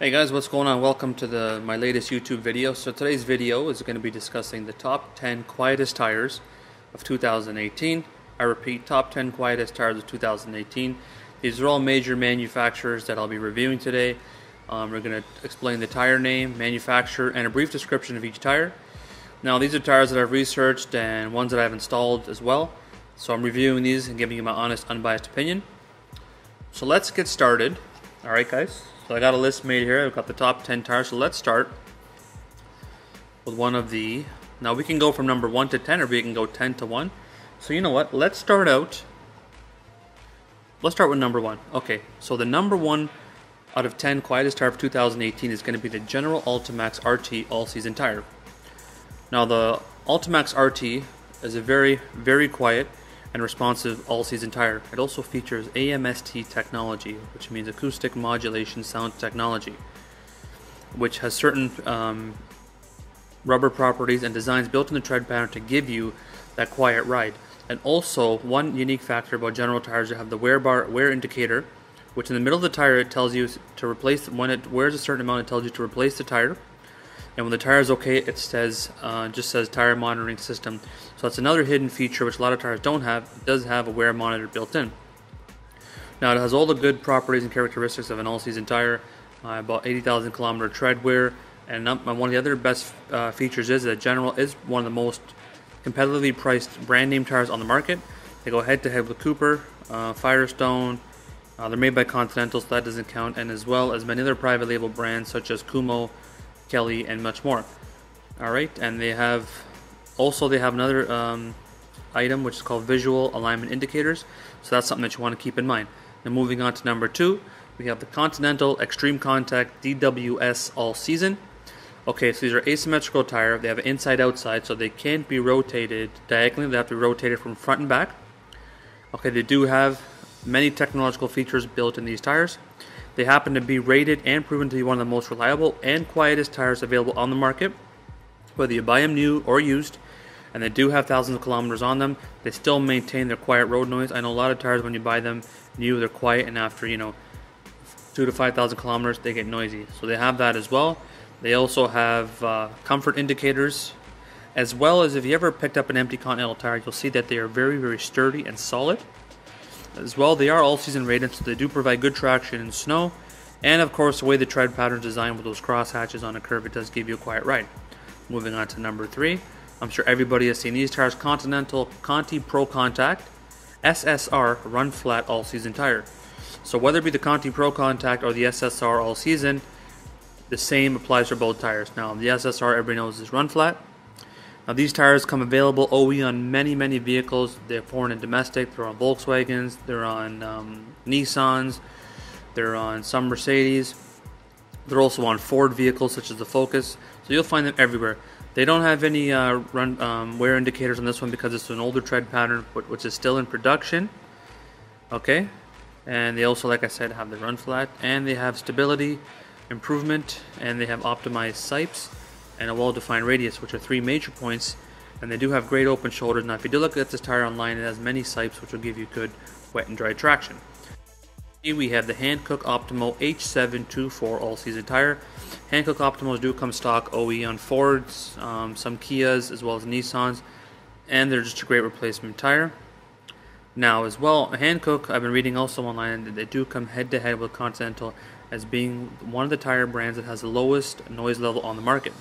Hey guys, what's going on? Welcome to my latest YouTube video. So today's video is going to be discussing the top 10 quietest tires of 2018. I repeat, top 10 quietest tires of 2018. These are all major manufacturers that I'll be reviewing today. We're going to explain the tire name, manufacturer, and a brief description of each tire. Now these are tires that I've researched and ones that I've installed as well. So I'm reviewing these and giving you my honest, unbiased opinion. So let's get started. Alright guys. So I got a list made here. I've got the top 10 tires. So let's start with one of the... Now we can go from number 1 to 10, or we can go 10 to 1. So you know what? Let's start with number 1. Okay, so the number 1 out of 10 quietest tire of 2018 is going to be the General UltiMax RT all-season tire. Now the UltiMax RT is a very, very quiet and responsive all-season tire. It also features AMST technology, which means acoustic modulation sound technology, which has certain rubber properties and designs built in the tread pattern to give you that quiet ride. And also, one unique factor about General tires, you have the wear indicator, which in the middle of the tire it tells you to replace, when it wears a certain amount, it tells you to replace the tire. And when the tire is okay, it says just says tire monitoring system. So that's another hidden feature which a lot of tires don't have. It does have a wear monitor built in. Now it has all the good properties and characteristics of an all-season tire, about 80,000 kilometer tread wear, and one of the other best features is that General is one of the most competitively priced brand name tires on the market. They go head to head with Cooper, Firestone. They're made by Continental, so that doesn't count, and as well as many other private label brands such as Kumho, Kelly, and much more. Alright, and they have another item which is called visual alignment indicators, so that's something that you want to keep in mind. Now moving on to number 2, we have the Continental ExtremeContact DWS all season. Okay, so these are asymmetrical tire. They have an inside outside, so they can't be rotated diagonally. They have to be rotated from front and back. Okay, they do have many technological features built in these tires. They happen to be rated and proven to be one of the most reliable and quietest tires available on the market. Whether you buy them new or used, and they do have thousands of kilometers on them, they still maintain their quiet road noise. I know a lot of tires when you buy them new, they're quiet, and after 2,000 to 5,000 kilometers, they get noisy. So they have that as well. They also have comfort indicators, as well as if you ever picked up an empty Continental tire, you'll see that they are very, very sturdy and solid. As well, they are all-season rated, so they do provide good traction in snow. And of course, the way the tread pattern is designed with those cross hatches on a curve, it does give you a quiet ride. Moving on to number 3, I'm sure everybody has seen these tires: Continental ContiProContact SSR run flat all-season tire. So whether it be the ContiProContact or the SSR all-season, the same applies for both tires. Now the SSR, everybody knows, is run flat. Now these tires come available OE on many, many vehicles. They're foreign and domestic. They're on Volkswagens, they're on Nissans, they're on some Mercedes. They're also on Ford vehicles such as the Focus. So you'll find them everywhere. They don't have any wear indicators on this one because it's an older tread pattern, which is still in production. Okay, and they also, like I said, have the run flat, and they have stability improvement, and they have optimized sipes and a well-defined radius, which are 3 major points, and they do have great open shoulders. Now if you do look at this tire online, it has many sipes which will give you good wet and dry traction. Here we have the Hankook Optimo H724 all-season tire. Hankook Optimos do come stock OE on Fords, some Kias, as well as Nissans, and they're just a great replacement tire. Now as well, Hankook, I've been reading also online that they do come head-to-head with Continental as being one of the tire brands that has the lowest noise level on the market.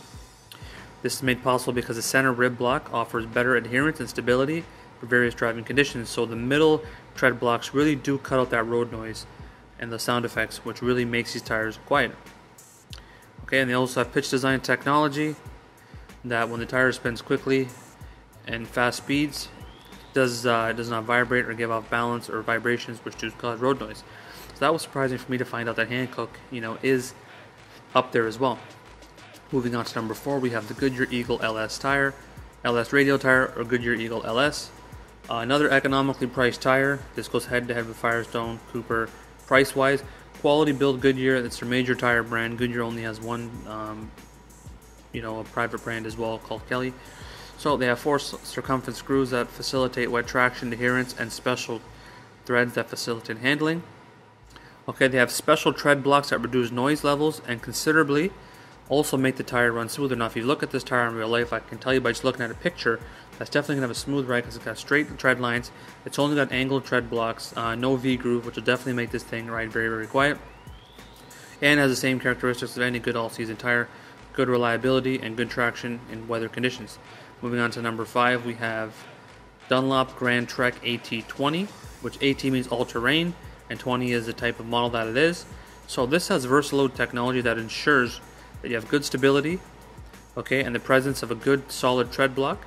This is made possible because the center rib block offers better adherence and stability for various driving conditions. So the middle tread blocks really do cut out that road noise and the sound effects, which really makes these tires quiet. Okay, and they also have pitch design technology that when the tire spins quickly and fast speeds, it does not vibrate or give off balance or vibrations, which do cause road noise. So that was surprising for me to find out that Hankook, is up there as well. Moving on to number 4, we have the Goodyear Eagle LS tire, LS radial tire, or Goodyear Eagle LS. Another economically priced tire. This goes head-to-head with Firestone, Cooper. Price-wise, quality build Goodyear. It's their major tire brand. Goodyear only has one, a private brand as well called Kelly. So they have 4 circumference screws that facilitate wet traction, adherence, and special threads that facilitate handling. Okay, they have special tread blocks that reduce noise levels and considerably also make the tire run smoother. Now, if you look at this tire in real life, I can tell you by just looking at a picture, that's definitely going to have a smooth ride because it's got straight tread lines. It's only got angled tread blocks, no V-groove, which will definitely make this thing ride very, very quiet. And has the same characteristics of any good all-season tire, good reliability and good traction in weather conditions. Moving on to number 5, we have Dunlop Grandtrek AT20, which AT means all-terrain, and 20 is the type of model that it is. So this has Versaload technology that ensures that you have good stability, okay, and the presence of a good solid tread block,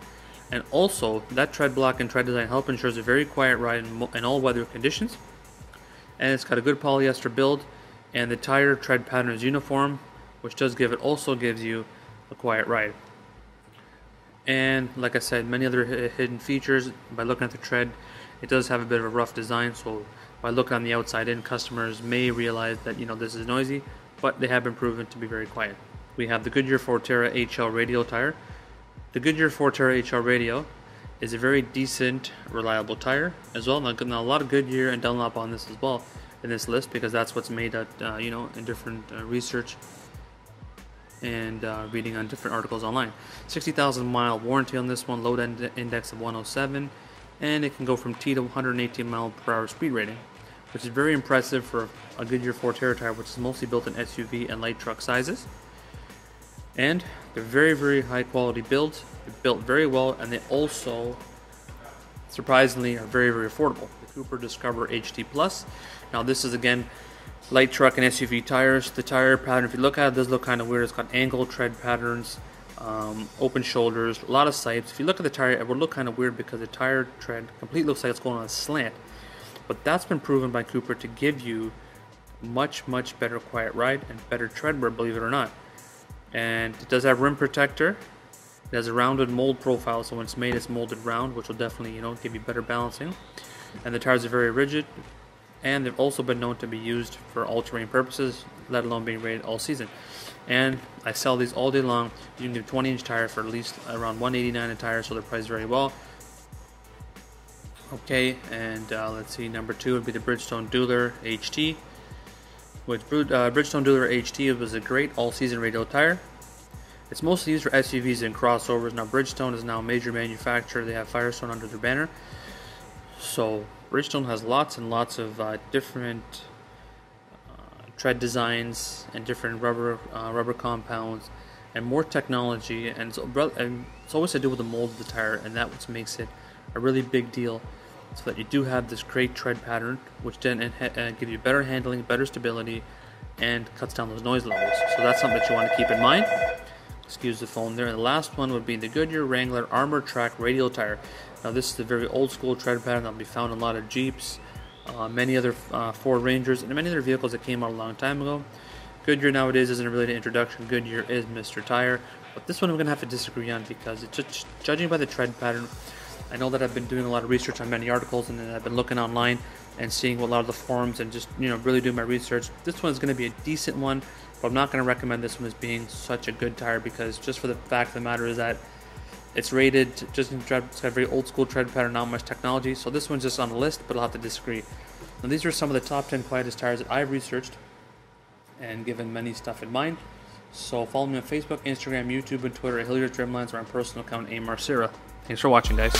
and also that tread block and tread design help ensures a very quiet ride in all weather conditions. And it's got a good polyester build, and the tire tread pattern is uniform, which also gives you a quiet ride. And like I said, many other hidden features. By looking at the tread, it does have a bit of a rough design, so by looking on the outside in, customers may realize that this is noisy, but they have been proven to be very quiet. We have the Goodyear Fortera HL radial tire. The Goodyear Fortera HL radial is a very decent, reliable tire as well. Now a lot of Goodyear and Dunlop on this as well in this list, because that's what's made at in different research and reading on different articles online. 60,000 mile warranty on this one, load index of 107, and it can go from T to 118 mile per hour speed rating, which is very impressive for a Goodyear Fortera tire, which is mostly built in SUV and light truck sizes. And they're very, very high quality builds. They're built very well, and they also, surprisingly, are very, very affordable. The Cooper Discoverer HT Plus. Now this is again light truck and SUV tires. The tire pattern, if you look at it, does look kind of weird. It's got angled tread patterns, open shoulders, a lot of sipes. If you look at the tire, it will look kind of weird because the tire tread completely looks like it's going on a slant. But that's been proven by Cooper to give you much, much better quiet ride and better tread wear, believe it or not. And it does have rim protector. It has a rounded mold profile, so when it's made, it's molded round, which will definitely, give you better balancing. And the tires are very rigid, and they've also been known to be used for all-terrain purposes, let alone being rated all season. And I sell these all day long. You can get a 20-inch tire for at least around $189 a tire, so they're priced very well. Okay, and let's see, number 2 would be the Bridgestone Dueler HT. With Bridgestone Dueler HT, it was a great all-season radial tire. It's mostly used for SUVs and crossovers. Now Bridgestone is now a major manufacturer. They have Firestone under their banner. So Bridgestone has lots and lots of different tread designs and different rubber compounds and more technology. And it's always to do with the mold of the tire, and that's what makes it a really big deal. So that you do have this great tread pattern, which then give you better handling, better stability, and cuts down those noise levels. So that's something that you want to keep in mind. Excuse the phone there. And the last one would be the Goodyear Wrangler ArmorTrac radial tire. Now this is a very old school tread pattern that will be found in a lot of Jeeps, many other Ford Rangers, and many other vehicles that came out a long time ago. Goodyear nowadays isn't really an introduction. Goodyear is Mr. Tire. But this one I'm going to have to disagree on, because it's just judging by the tread pattern. I know that I've been doing a lot of research on many articles, and then I've been looking online and seeing a lot of the forums and just really doing my research. This one is going to be a decent one, but I'm not going to recommend this one as being such a good tire, because just for the fact of the matter is that it's rated just in tread. It's got a very old school tread pattern, not much technology. So this one's just on the list, but I'll have to disagree. Now these are some of the top 10 quietest tires that I've researched and given many stuff in mind. So follow me on Facebook, Instagram, YouTube, and Twitter at HILLYARD'S Trimlines, or on personal account AMAR SIHRA. Thanks for watching, guys.